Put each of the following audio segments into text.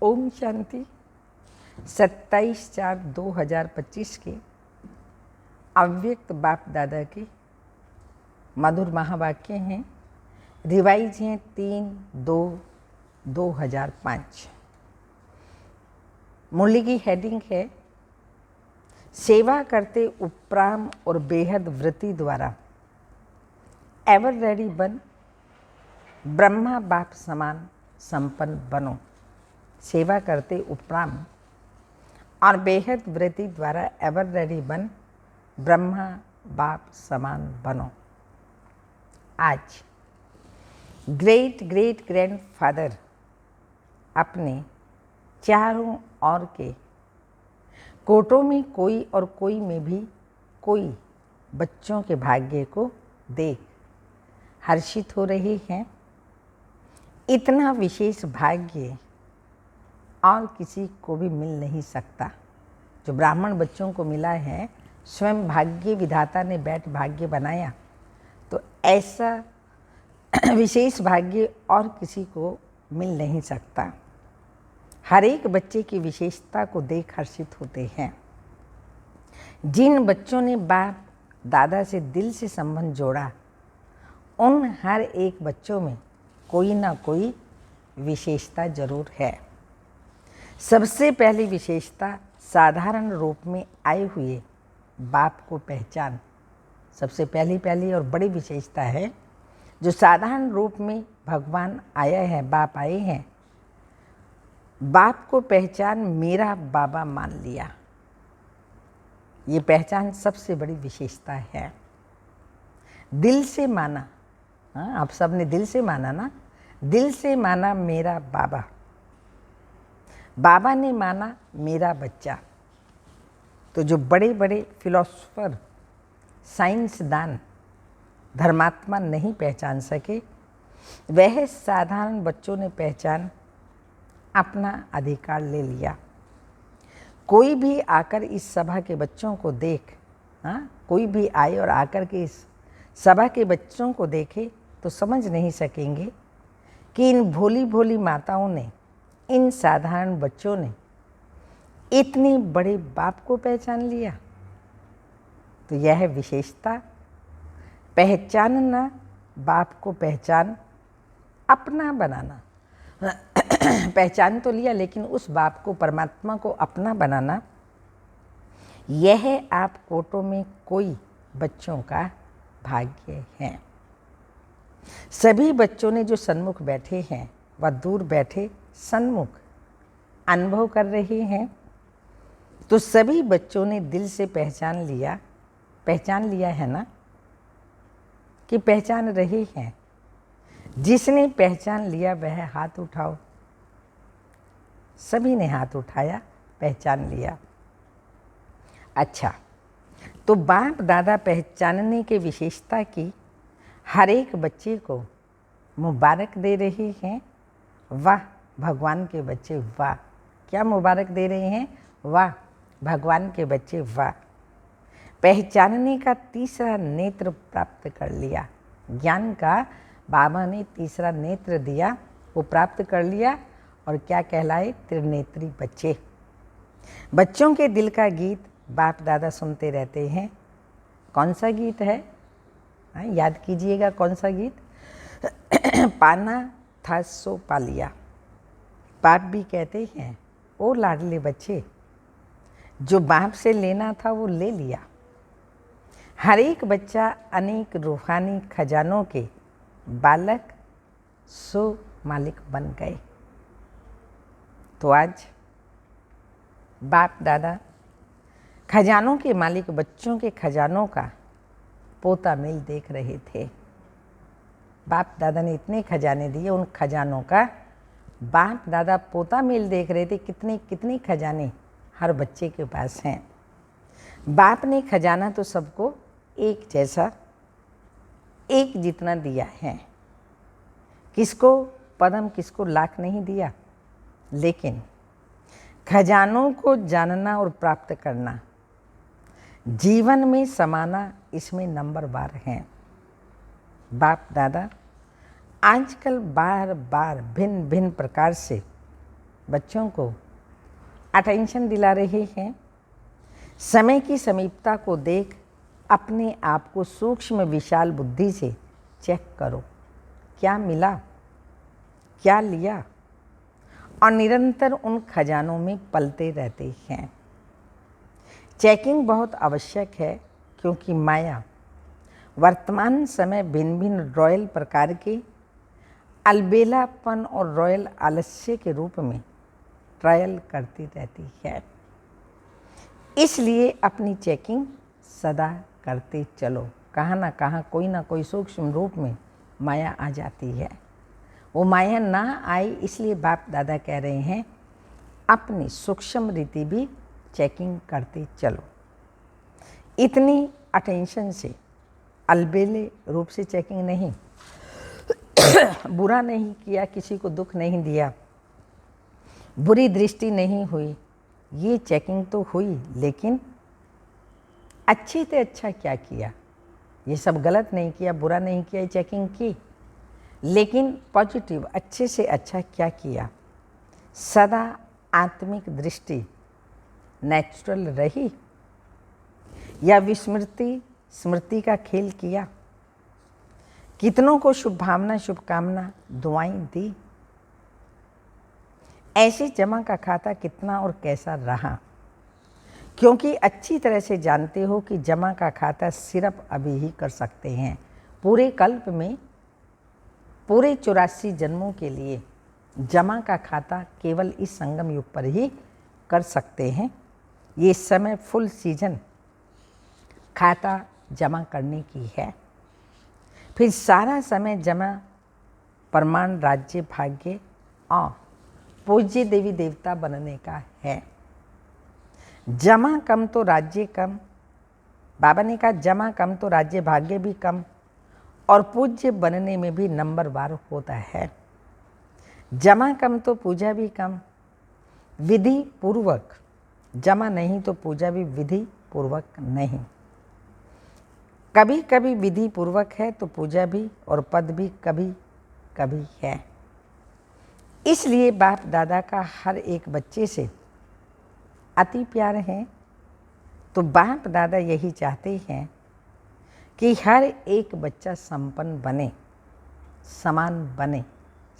ओम शांति। 27/4/2025 के अव्यक्त बाप दादा के मधुर महावाक्य हैं। रिवाइज हैं 3/2/2005। मुरली की हेडिंग है सेवा करते उपराम और बेहद वृत्ति द्वारा एवर रेडी बन ब्रह्मा बाप समान संपन्न बनो। सेवा करते उपराम और बेहद वृत्ति द्वारा एवर रेडी बन ब्रह्मा बाप समान बनो। आज ग्रेट ग्रेट ग्रैंडफादर अपने चारों ओर के कोटों में कोई और कोई में भी कोई बच्चों के भाग्य को देख हर्षित हो रहे हैं। इतना विशेष भाग्य और किसी को भी मिल नहीं सकता जो ब्राह्मण बच्चों को मिला है। स्वयं भाग्य विधाता ने बैठ भाग्य बनाया, तो ऐसा विशेष भाग्य और किसी को मिल नहीं सकता। हर एक बच्चे की विशेषता को देख हर्षित होते हैं। जिन बच्चों ने बाप दादा से दिल से संबंध जोड़ा, उन हर एक बच्चों में कोई ना कोई विशेषता जरूर है। सबसे पहली विशेषता साधारण रूप में आए हुए बाप को पहचान। सबसे पहली और बड़ी विशेषता है जो साधारण रूप में भगवान आया है, बाप आए हैं। बाप को पहचान मेरा बाबा मान लिया। ये पहचान सबसे बड़ी विशेषता है। दिल से माना, हाँ आप सब ने दिल से माना ना, दिल से माना मेरा बाबा, बाबा ने माना मेरा बच्चा। तो जो बड़े बड़े फिलोसोफर, साइंसदान, धर्मात्मा नहीं पहचान सके, वह साधारण बच्चों ने पहचान अपना अधिकार ले लिया। कोई भी आकर इस सभा के बच्चों को देख, हाँ कोई भी आए और आकर के इस सभा के बच्चों को देखे तो समझ नहीं सकेंगे कि इन भोली भोली माताओं ने, इन साधारण बच्चों ने इतने बड़े बाप को पहचान लिया। तो यह विशेषता, पहचानना, बाप को पहचान, अपना बनाना। पहचान तो लिया, लेकिन उस बाप को, परमात्मा को अपना बनाना, यह आप कोटों में कोई बच्चों का भाग्य है। सभी बच्चों ने जो सन्मुख बैठे हैं वह दूर बैठे सन्मुख अनुभव कर रहे हैं। तो सभी बच्चों ने दिल से पहचान लिया है ना, कि पहचान रहे हैं। जिसने पहचान लिया वह हाथ उठाओ। सभी ने हाथ उठाया, पहचान लिया। अच्छा, तो बाप दादा पहचानने के विशेषता की हर एक बच्चे को मुबारक दे रहे हैं। वाह भगवान के बच्चे, वाह! क्या मुबारक दे रहे हैं? वाह भगवान के बच्चे, वाह! पहचानने का तीसरा नेत्र प्राप्त कर लिया। ज्ञान का बाबा ने तीसरा नेत्र दिया, वो प्राप्त कर लिया। और क्या कहलाए? त्रिनेत्री बच्चे। बच्चों के दिल का गीत बाप दादा सुनते रहते हैं। कौन सा गीत है? हाँ, याद कीजिएगा कौन सा गीत? पाना था सो पा लिया। बाप भी कहते हैं, ओ लाडले बच्चे, जो बाप से लेना था वो ले लिया। हर एक बच्चा अनेक रूहानी खजानों के बालक सो मालिक बन गए। तो आज बाप दादा खजानों के मालिक बच्चों के खजानों का पोता मेल देख रहे थे। बाप दादा ने इतने खजाने दिए, उन खजानों का बाप दादा पोता मेल देख रहे थे। कितने कितने खजाने हर बच्चे के पास हैं। बाप ने खजाना तो सबको एक जैसा, एक जितना दिया है। किसको पदम, किसको लाख नहीं दिया, लेकिन खजानों को जानना और प्राप्त करना, जीवन में समाना, इसमें नंबर बार हैं। बाप दादा आजकल बार बार भिन्न भिन्न प्रकार से बच्चों को अटेंशन दिला रहे हैं। समय की समीपता को देख अपने आप को सूक्ष्म विशाल बुद्धि से चेक करो, क्या मिला, क्या लिया, और निरंतर उन खजानों में पलते रहते हैं। चेकिंग बहुत आवश्यक है, क्योंकि माया वर्तमान समय भिन्न भिन्न रॉयल प्रकार के अलबेलापन और रॉयल आलस्य के रूप में ट्रायल करती रहती है। इसलिए अपनी चेकिंग सदा करते चलो। कहाँ ना कोई सूक्ष्म रूप में माया आ जाती है। वो माया ना आए इसलिए बाप दादा कह रहे हैं अपनी सूक्ष्म रीति भी चेकिंग करते चलो। इतनी अटेंशन से अलबेले रूप से चेकिंग नहीं, बुरा नहीं किया, किसी को दुख नहीं दिया, बुरी दृष्टि नहीं हुई, ये चेकिंग तो हुई, लेकिन अच्छे से अच्छा क्या किया, ये सब गलत नहीं किया, बुरा नहीं किया, ये चेकिंग की, लेकिन पॉजिटिव अच्छे से अच्छा क्या किया। सदा आत्मिक दृष्टि नेचुरल रही या विस्मृति स्मृति का खेल किया। कितनों को शुभभावना शुभकामना दुआएं दी। ऐसे जमा का खाता कितना और कैसा रहा, क्योंकि अच्छी तरह से जानते हो कि जमा का खाता सिर्फ अभी ही कर सकते हैं। पूरे कल्प में पूरे 84 जन्मों के लिए जमा का खाता केवल इस संगम युग पर ही कर सकते हैं। ये समय फुल सीजन खाता जमा करने की है। फिर सारा समय जमा प्रमाण राज्य भाग्य और पूज्य देवी देवता बनने का है। जमा कम तो राज्य कम, बाबा ने कहा जमा कम तो राज्य भाग्य भी कम, और पूज्य बनने में भी नंबर वार होता है। जमा कम तो पूजा भी कम, विधि पूर्वक जमा नहीं तो पूजा भी विधि पूर्वक नहीं। कभी कभी विधि पूर्वक है तो पूजा भी और पद भी कभी कभी है। इसलिए बाप दादा का हर एक बच्चे से अति प्यार है। तो बाप दादा यही चाहते हैं कि हर एक बच्चा संपन्न बने, समान बने,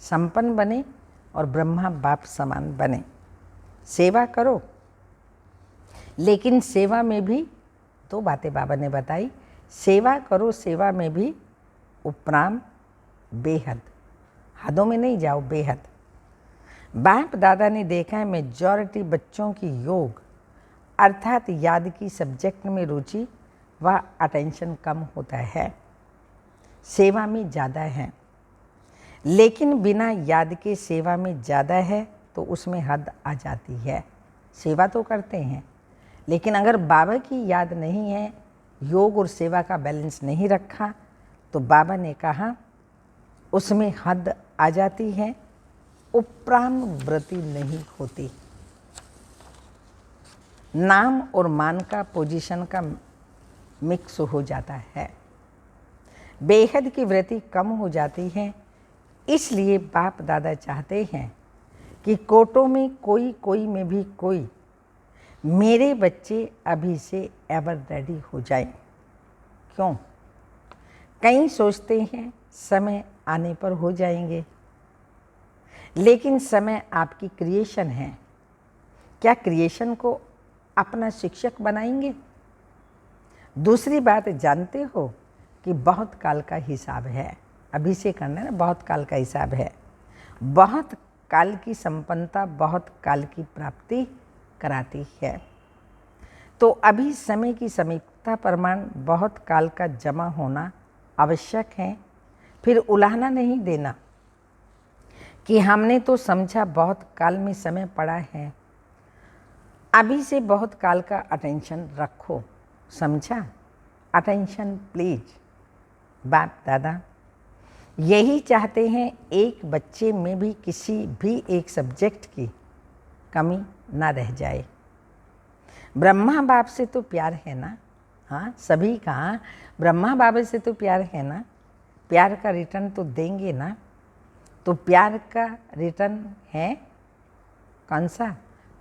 संपन्न बने और ब्रह्मा बाप समान बने। सेवा करो, लेकिन सेवा में भी दो बातें बाबा ने बताई। सेवा करो, सेवा में भी उपराम बेहद, हदों में नहीं जाओ, बेहद। बाप दादा ने देखा है मेजॉरिटी बच्चों की योग अर्थात याद की सब्जेक्ट में रुचि व अटेंशन कम होता है, सेवा में ज़्यादा है। लेकिन बिना याद के सेवा में ज़्यादा है तो उसमें हद आ जाती है। सेवा तो करते हैं, लेकिन अगर बाबा की याद नहीं है, योग और सेवा का बैलेंस नहीं रखा, तो बाबा ने कहा उसमें हद आ जाती है, उपराम व्रति नहीं होती। नाम और मान का पोजीशन का मिक्स हो जाता है, बेहद की वृत्ति कम हो जाती है। इसलिए बाप दादा चाहते हैं कि कोटों में कोई में भी कोई मेरे बच्चे अभी से एवर रेडी हो जाएं। क्यों? कई सोचते हैं समय आने पर हो जाएंगे, लेकिन समय आपकी क्रिएशन है। क्या क्रिएशन को अपना शिक्षक बनाएंगे? दूसरी बात, जानते हो कि बहुत काल का हिसाब है, अभी से करना है ना, बहुत काल का हिसाब है। बहुत काल की संपन्नता बहुत काल की प्राप्ति कराती है। तो अभी समय की समीपता प्रमाण बहुत काल का जमा होना आवश्यक है। फिर उलाहना नहीं देना कि हमने तो समझा बहुत काल में समय पड़ा है। अभी से बहुत काल का अटेंशन रखो, समझा? Attention please. बाप दादा यही चाहते हैं एक बच्चे में भी किसी भी एक सब्जेक्ट की कमी ना रह जाए। ब्रह्मा बाप से तो प्यार है ना, हाँ सभी का ब्रह्मा बाबा से तो प्यार है ना, प्यार का रिटर्न तो देंगे ना। तो प्यार का रिटर्न है कौन सा?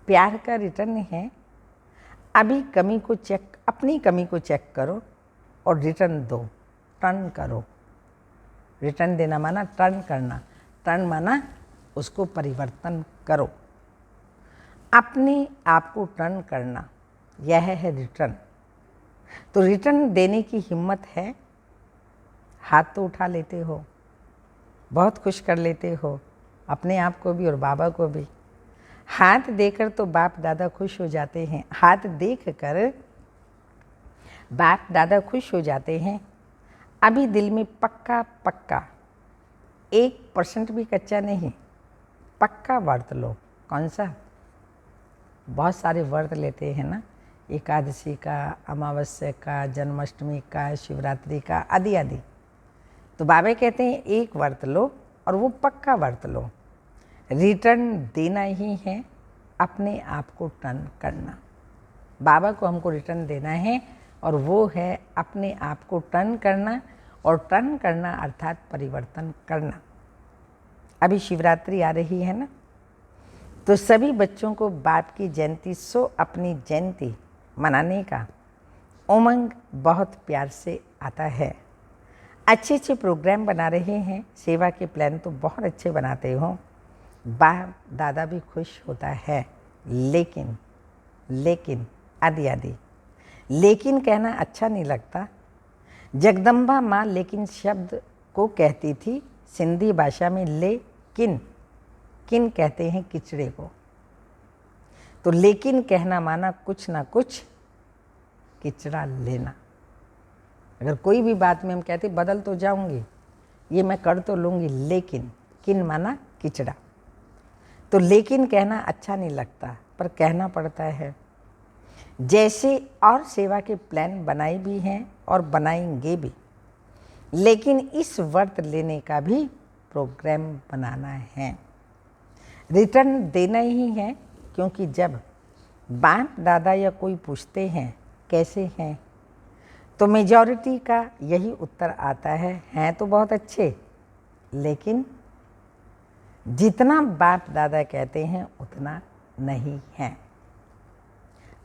प्यार का रिटर्न है। अभी अपनी कमी को चेक करो और रिटर्न दो, टर्न करो। रिटर्न देना माना टर्न करना, टर्न माना उसको परिवर्तन करो। अपने आप को टर्न करना, यह है रिटर्न। तो रिटर्न देने की हिम्मत है? हाथ तो उठा लेते हो, बहुत खुश कर लेते हो अपने आप को भी और बाबा को भी। हाथ देकर तो बाप दादा खुश हो जाते हैं, हाथ देख कर बाप दादा खुश हो जाते हैं। अभी दिल में पक्का 1% भी कच्चा नहीं, पक्का व्रत लो। कौन सा? बहुत सारे व्रत लेते हैं ना, एकादशी का, अमावस्या का, जन्माष्टमी का, शिवरात्रि का, आदि आदि। तो बाबा कहते हैं एक व्रत लो और वो पक्का व्रत लो। रिटर्न देना ही है, अपने आप को टर्न करना। बाबा को हमको रिटर्न देना है और वो है अपने आप को टर्न करना। और टर्न करना अर्थात परिवर्तन करना। अभी शिवरात्रि आ रही है ना, तो सभी बच्चों को बाप की जयंती अपनी जयंती मनाने का उमंग बहुत प्यार से आता है। अच्छे अच्छे प्रोग्राम बना रहे हैं, सेवा के प्लान तो बहुत अच्छे बनाते हो, बाप दादा भी खुश होता है। लेकिन आदि आदि लेकिन कहना अच्छा नहीं लगता। जगदम्बा माँ लेकिन शब्द को कहती थी सिंधी भाषा में लेकिन। किन कहते हैं किचड़े को। तो लेकिन कहना माना कुछ ना कुछ किचड़ा लेना। अगर कोई भी बात में हम कहते बदल तो जाऊंगी, ये मैं कर तो लूँगी, लेकिन किन माना किचड़ा। तो लेकिन कहना अच्छा नहीं लगता, पर कहना पड़ता है। जैसे और सेवा के प्लान बनाए भी हैं और बनाएंगे भी, लेकिन इस व्रत लेने का भी प्रोग्राम बनाना है। रिटर्न देना ही है, क्योंकि जब बाप दादा या कोई पूछते हैं कैसे हैं, तो मेजॉरिटी का यही उत्तर आता है, हैं तो बहुत अच्छे, लेकिन जितना बाप दादा कहते हैं उतना नहीं है।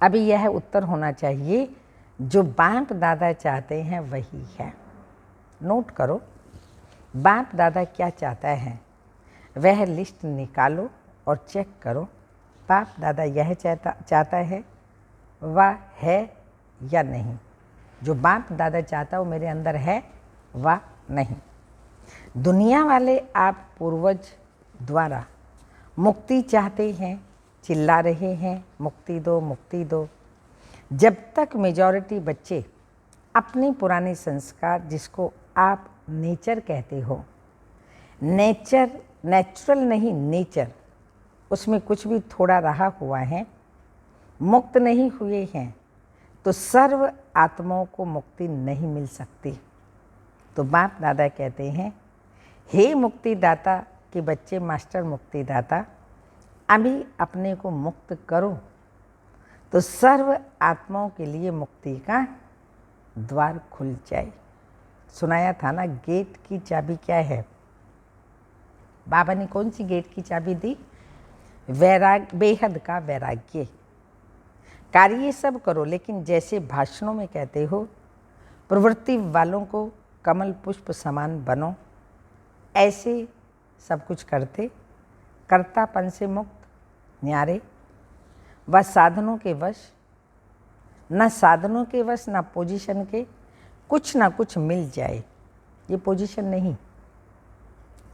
अभी यह उत्तर होना चाहिए, जो बाप दादा चाहते हैं वही है। नोट करो, बाप दादा क्या चाहता है, वह लिस्ट निकालो और चेक करो। बाप दादा यह चाहता है, वह है या नहीं। जो बाप दादा चाहता है वो मेरे अंदर है वा नहीं। दुनिया वाले आप पूर्वज द्वारा मुक्ति चाहते हैं, चिल्ला रहे हैं मुक्ति दो मुक्ति दो। जब तक मेजॉरिटी बच्चे अपने पुराने संस्कार, जिसको आप नेचर कहते हो, नेचुरल नहीं नेचर, उसमें कुछ भी थोड़ा रहा हुआ है, मुक्त नहीं हुए हैं, तो सर्व आत्माओं को मुक्ति नहीं मिल सकती। तो बाप दादा कहते हैं, हे मुक्तिदाता के बच्चे, मास्टर मुक्तिदाता, अभी अपने को मुक्त करो, तो सर्व आत्माओं के लिए मुक्ति का द्वार खुल जाए। सुनाया था ना, गेट की चाबी क्या है? बाबा ने कौन सी गेट की चाबी दी? वैराग्य, बेहद का वैराग्य। कार्य सब करो, लेकिन जैसे भाषणों में कहते हो, प्रवृत्ति वालों को कमल पुष्प समान बनो, ऐसे सब कुछ करते, कर्तापन से मुक्त, न्यारे, व साधनों के वश, न साधनों के वश न पोजीशन के, कुछ ना कुछ मिल जाए। ये पोजीशन नहीं,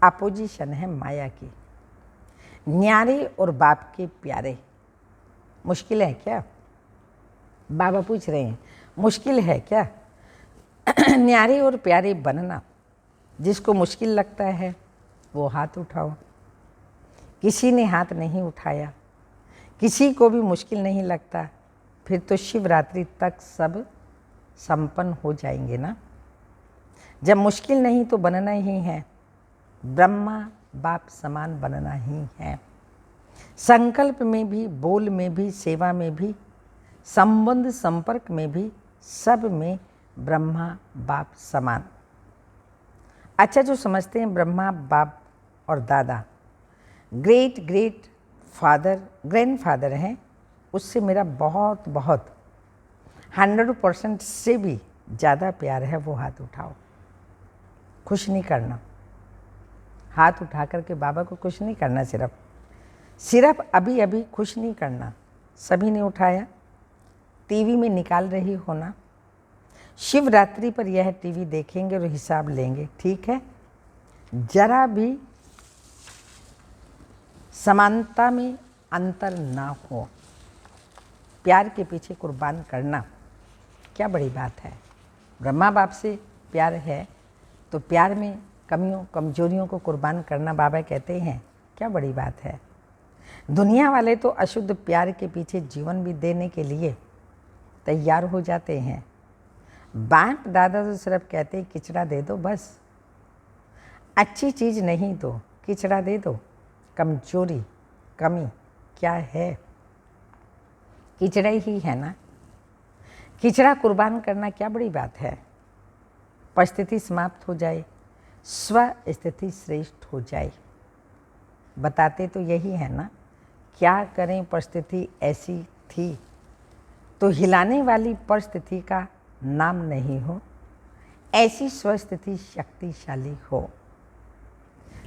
अपोजिशन है माया की। न्यारे और बाप के प्यारे। मुश्किल है क्या? बाबा पूछ रहे हैं, मुश्किल है क्या न्यारे और प्यारे बनना? जिसको मुश्किल लगता है वो हाथ उठाओ। किसी ने हाथ नहीं उठाया, किसी को भी मुश्किल नहीं लगता, फिर तो शिवरात्रि तक सब संपन्न हो जाएंगे ना। जब मुश्किल नहीं तो बनना ही है, ब्रह्मा बाप समान बनना ही है। संकल्प में भी, बोल में भी, सेवा में भी, संबंध संपर्क में भी, सब में ब्रह्मा बाप समान। अच्छा, जो समझते हैं ब्रह्मा बाप और दादा ग्रेट ग्रेट फादर ग्रैंडफादर हैं, उससे मेरा बहुत बहुत 100% से भी ज़्यादा प्यार है, वो हाथ उठाओ। खुश नहीं करना, हाथ उठा करके बाबा को खुश नहीं करना, सिर्फ अभी अभी खुश नहीं करना। सभी ने उठाया, टीवी में निकाल रही हो ना, शिवरात्रि पर यह टीवी देखेंगे और हिसाब लेंगे, ठीक है। जरा भी समानता में अंतर ना हो, प्यार के पीछे कुर्बान करना क्या बड़ी बात है। ब्रह्मा बाप से प्यार है तो प्यार में कमियों कमजोरियों को कुर्बान करना बाबा कहते हैं क्या बड़ी बात है। दुनिया वाले तो अशुद्ध प्यार के पीछे जीवन भी देने के लिए तैयार हो जाते हैं। बाप दादा तो सिर्फ कहते हैं किचड़ा दे दो, बस अच्छी चीज़ नहीं दो, किचड़ा दे दो। कमजोरी कमी क्या है, किचड़ा ही है ना। किचड़ा कुर्बान करना क्या बड़ी बात है। परिस्थिति समाप्त हो जाए, स्व स्थिति श्रेष्ठ हो जाए। बताते तो यही है ना, क्या करें परिस्थिति ऐसी थी तो हिलाने वाली परिस्थिति का नाम नहीं हो, ऐसी स्वस्थिति शक्तिशाली हो।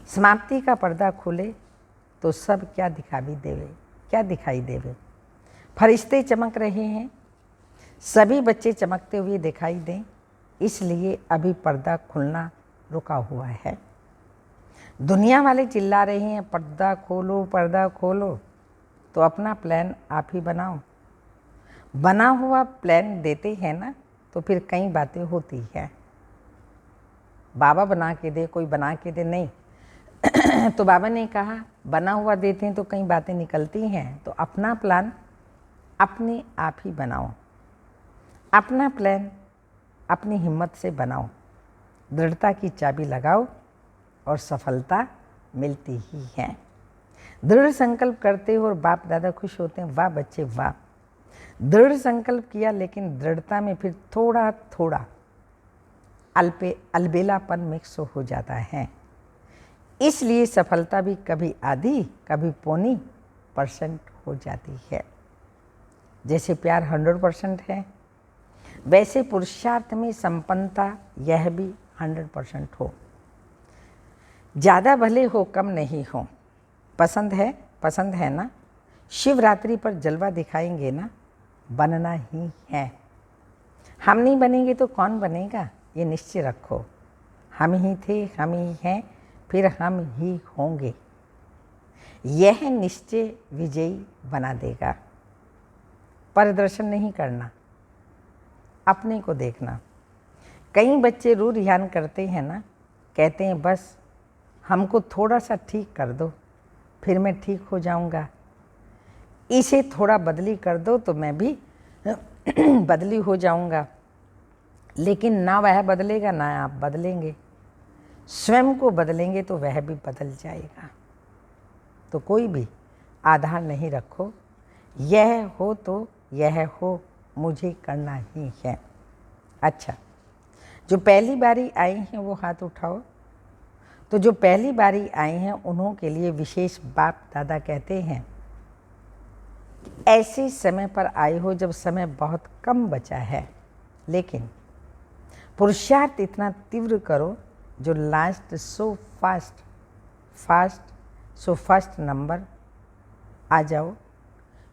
समाप्ति का पर्दा खुले तो सब क्या दिखाई देवे। फरिश्ते चमक रहे हैं, सभी बच्चे चमकते हुए दिखाई दें, इसलिए अभी पर्दा खुलना रुका हुआ है। दुनिया वाले चिल्ला रहे हैं पर्दा खोलो पर्दा खोलो, तो अपना प्लान आप ही बनाओ। बना हुआ प्लान देते हैं ना तो फिर कई बातें होती हैं। बाबा बना के दे, कोई बना के दे नहीं तो बाबा ने कहा बना हुआ देते हैं तो कई बातें निकलती हैं। तो अपना प्लान अपने आप ही बनाओ, अपना प्लान अपनी हिम्मत से बनाओ, दृढ़ता की चाबी लगाओ और सफलता मिलती ही है। दृढ़ संकल्प करते हो और बाप दादा खुश होते हैं, वाह बच्चे वाह। दृढ़ संकल्प किया लेकिन दृढ़ता में फिर थोड़ा थोड़ा अलबेलापन मिक्स हो जाता है, इसलिए सफलता भी कभी आधी कभी पौनी % हो जाती है। जैसे प्यार 100% है, वैसे पुरुषार्थ में संपन्नता यह भी 100% हो। ज़्यादा भले हो कम नहीं हो। पसंद है ना, शिवरात्रि पर जलवा दिखाएंगे ना, बनना ही है। हम नहीं बनेंगे तो कौन बनेगा, ये निश्चय रखो। हम ही थे, हम ही हैं, फिर हम ही होंगे। यह निश्चय विजयी बना देगा। प्रदर्शन नहीं करना, अपने को देखना। कई बच्चे रू रिहान करते हैं ना, कहते हैं बस हमको थोड़ा सा ठीक कर दो फिर मैं ठीक हो जाऊंगा, इसे थोड़ा बदली कर दो तो मैं भी बदली हो जाऊंगा। लेकिन ना वह बदलेगा ना आप बदलेंगे। स्वयं को बदलेंगे तो वह भी बदल जाएगा। तो कोई भी आधार नहीं रखो, यह हो तो यह हो, मुझे करना ही है। अच्छा, जो पहली बारी आई हैं वो हाथ उठाओ। तो जो पहली बारी आई हैं उन्हों के लिए विशेष बाप दादा कहते हैं ऐसे समय पर आए हो जब समय बहुत कम बचा है, लेकिन पुरुषार्थ इतना तीव्र करो जो लास्ट सो फास्ट नंबर आ जाओ,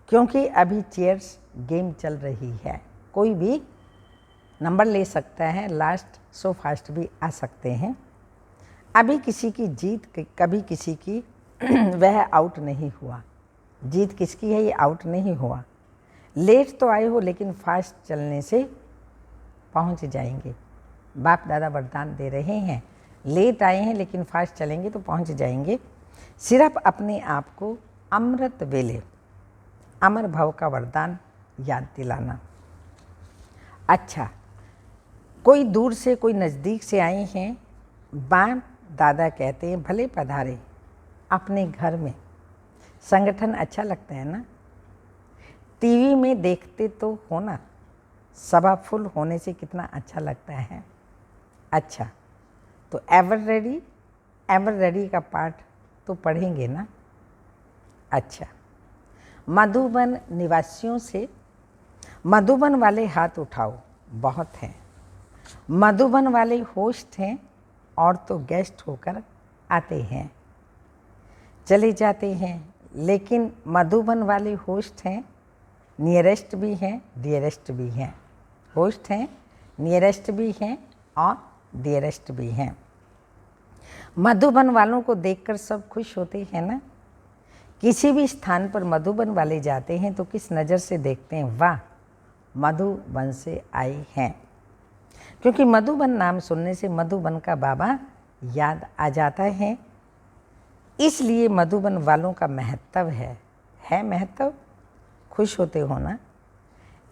क्योंकि अभी चेयर्स गेम चल रही है। कोई भी नंबर ले सकता है, लास्ट सो फास्ट भी आ सकते हैं। अभी किसी की जीत कभी किसी की वह आउट नहीं हुआ। जीत किसकी है ये आउट नहीं हुआ। लेट तो आए हो लेकिन फास्ट चलने से पहुंच जाएंगे। बाप दादा वरदान दे रहे हैं, लेट आए हैं लेकिन फास्ट चलेंगे तो पहुंच जाएंगे। सिर्फ अपने आप को अमृत वेले अमर भव का वरदान याद दिलाना। अच्छा, कोई दूर से कोई नज़दीक से आए हैं, बाप दादा कहते हैं भले पधारे अपने घर में। संगठन अच्छा लगता है ना, टीवी में देखते तो हो ना, सभा फुल होने से कितना अच्छा लगता है। अच्छा, तो एवर रेडी का पाठ तो पढ़ेंगे ना। अच्छा, मधुबन निवासियों से मधुबन वाले हाथ उठाओ, बहुत हैं। मधुबन वाले होस्ट हैं और तो गेस्ट होकर आते हैं, चले जाते हैं, लेकिन मधुबन वाले होस्ट हैं, नियरेस्ट भी हैं, डियरेस्ट भी हैं। होस्ट हैं, नियरेस्ट भी हैं और डियरेस्ट भी हैं। मधुबन वालों को देखकर सब खुश होते हैं ना। किसी भी स्थान पर मधुबन वाले जाते हैं तो किस नज़र से देखते हैं? वाह, मधुबन से आए हैं। क्योंकि मधुबन नाम सुनने से मधुबन का बाबा याद आ जाता है, इसलिए मधुबन वालों का महत्व है महत्व। खुश होते हो ना।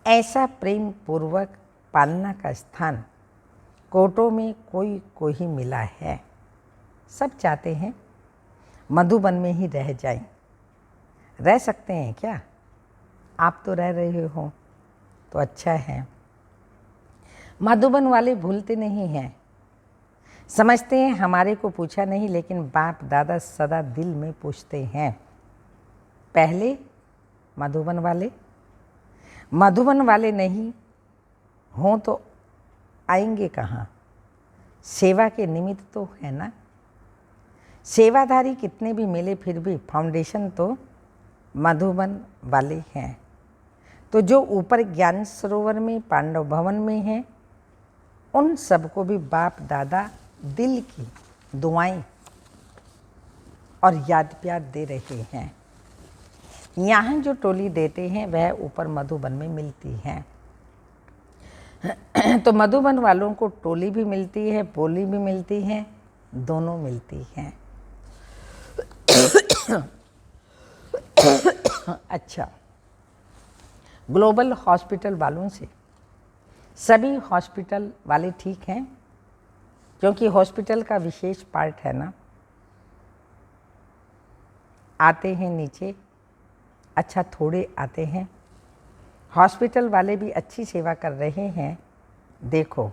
ऐसा प्रेम पूर्वक पालना का स्थान कोटों में कोई को ही मिला है। सब चाहते हैं मधुबन में ही रह जाएं। रह सकते हैं क्या? आप तो रह रहे हो तो अच्छा है। मधुबन वाले भूलते नहीं हैं, समझते हैं हमारे को पूछा नहीं, लेकिन बाप दादा सदा दिल में पूछते हैं। पहले मधुबन वाले नहीं हों तो आएंगे कहाँ? सेवा के निमित्त तो है ना। सेवाधारी कितने भी मिले फिर भी फाउंडेशन तो मधुबन वाले हैं। तो जो ऊपर ज्ञान सरोवर में पांडव भवन में हैं, उन सबको भी बाप दादा दिल की दुआएं और याद प्यार दे रहे हैं। यहाँ जो टोली देते हैं वह ऊपर मधुबन में मिलती है। तो मधुबन वालों को टोली भी मिलती है, बोली भी मिलती है, दोनों मिलती हैं। अच्छा, ग्लोबल हॉस्पिटल वालों से सभी हॉस्पिटल वाले ठीक हैं, क्योंकि हॉस्पिटल का विशेष पार्ट है ना। आते हैं नीचे, अच्छा थोड़े आते हैं। हॉस्पिटल वाले भी अच्छी सेवा कर रहे हैं। देखो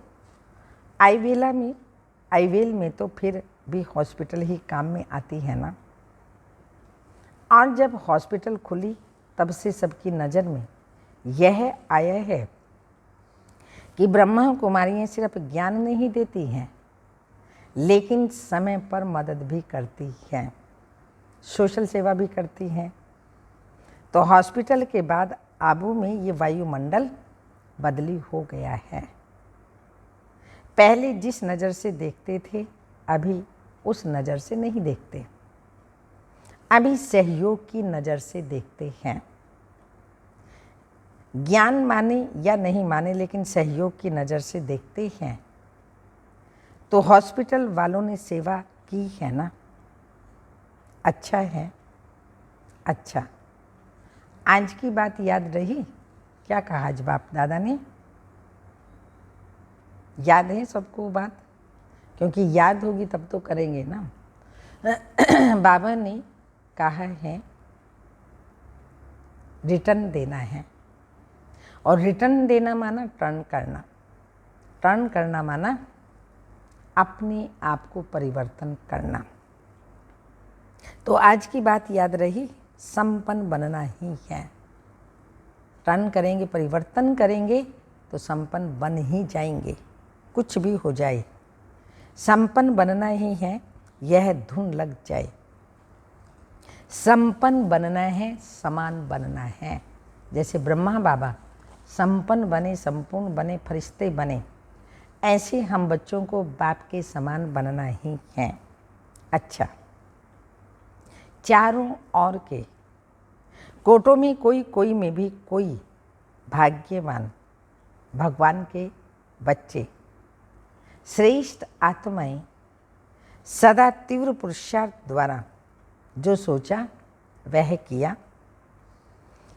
आईवेल में तो फिर भी हॉस्पिटल ही काम में आती है ना। और जब हॉस्पिटल खुली तब से सबकी नज़र में यह आया है कि ब्रह्मा कुमारियाँ सिर्फ ज्ञान नहीं देती हैं, लेकिन समय पर मदद भी करती हैं, सोशल सेवा भी करती हैं। तो हॉस्पिटल के बाद आबू में ये वायुमंडल बदली हो गया है। पहले जिस नज़र से देखते थे अभी उस नज़र से नहीं देखते, अभी सहयोग की नज़र से देखते हैं। ज्ञान माने या नहीं माने, लेकिन सहयोग की नज़र से देखते हैं। तो हॉस्पिटल वालों ने सेवा की है ना। अच्छा है। अच्छा, आज की बात याद रही? क्या कहा आज बाप दादा ने? याद है सबको बात? क्योंकि याद होगी तब तो करेंगे ना। बाबा ने कहा है रिटर्न देना है, और रिटर्न देना माना टर्न करना। टर्न करना माना अपने आप को परिवर्तन करना। तो आज की बात याद रही, संपन्न बनना ही है। टर्न करेंगे, परिवर्तन करेंगे तो संपन्न बन ही जाएंगे, कुछ भी हो जाए। संपन्न बनना ही है, यह धुन लग जाए। संपन्न बनना है, समान बनना है। जैसे ब्रह्मा बाबा संपन्न बने, संपूर्ण बने, फरिश्ते बने, ऐसे हम बच्चों को बाप के समान बनना ही है। अच्छा, चारों ओर के कोटों में कोई में भी कोई भाग्यवान भगवान के बच्चे, श्रेष्ठ आत्माएं सदा तीव्र पुरुषार्थ द्वारा जो सोचा वह किया।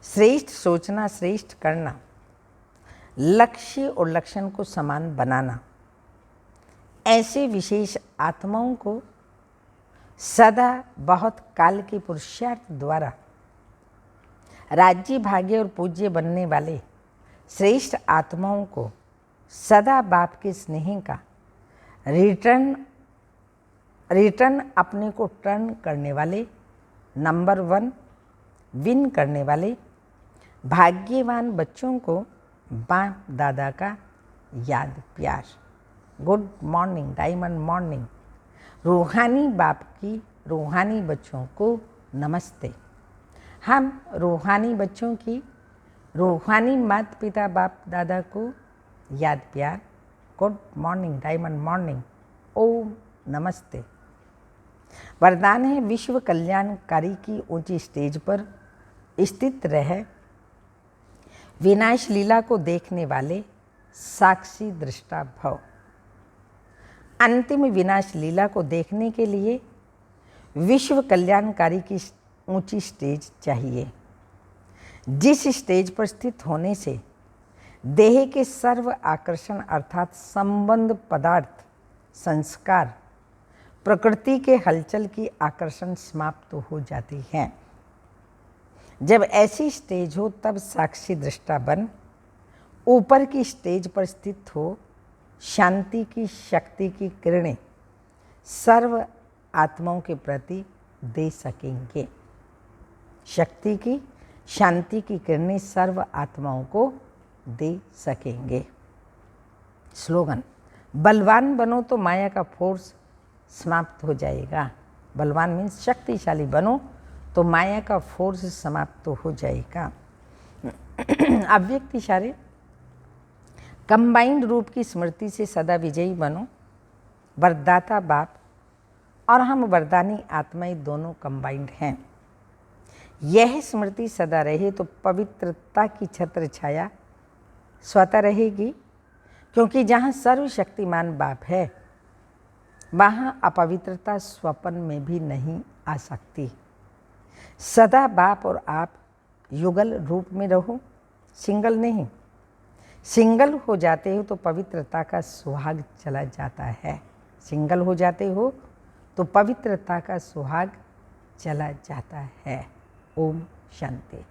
श्रेष्ठ सोचना, श्रेष्ठ करना, लक्ष्य और लक्षण को समान बनाना, ऐसे विशेष आत्माओं को सदा बहुत काल के पुरुषार्थ द्वारा राज्य भाग्य और पूज्य बनने वाले श्रेष्ठ आत्माओं को सदा बाप के स्नेह का रिटर्न अपने को टर्न करने वाले नंबर 1 विन करने वाले भाग्यवान बच्चों को बाप दादा का याद प्यार। Good morning, diamond morning. रूहानी बाप की रूहानी बच्चों को नमस्ते। हम रूहानी बच्चों की रूहानी माता पिता बाप दादा को याद प्यार। Good morning, diamond morning. ओम नमस्ते। वरदान है विश्व कल्याणकारी की ऊंची स्टेज पर स्थित रह विनाश लीला को देखने वाले साक्षी दृष्टा भव। अंतिम विनाश लीला को देखने के लिए विश्व कल्याणकारी की ऊंची स्टेज चाहिए, जिस स्टेज पर स्थित होने से देह के सर्व आकर्षण अर्थात संबंध, पदार्थ, संस्कार, प्रकृति के हलचल की आकर्षण समाप्त हो जाती है। जब ऐसी स्टेज हो तब साक्षी दृष्टा बन ऊपर की स्टेज पर स्थित हो शांति की शक्ति की किरणें सर्व आत्माओं के प्रति दे सकेंगे। शक्ति की, शांति की किरणें सर्व आत्माओं को दे सकेंगे। स्लोगन, बलवान बनो तो माया का फोर्स समाप्त हो जाएगा। बलवान मीन्स शक्तिशाली बनो तो माया का फोर्स समाप्त हो जाएगा। अव्यक्त इशारे, कंबाइंड रूप की स्मृति से सदा विजयी बनो। वरदाता बाप और हम वरदानी आत्माएं दोनों कंबाइंड हैं। यह स्मृति सदा रहे तो पवित्रता की छत्र छाया स्वतः रहेगी, क्योंकि जहाँ सर्वशक्तिमान बाप है वहाँ अपवित्रता स्वप्न में भी नहीं आ सकती। सदा बाप और आप युगल रूप में रहो, सिंगल नहीं। सिंगल हो जाते हो तो पवित्रता का सुहाग चला जाता है। सिंगल हो जाते हो तो पवित्रता का सुहाग चला जाता है। ओम शांति।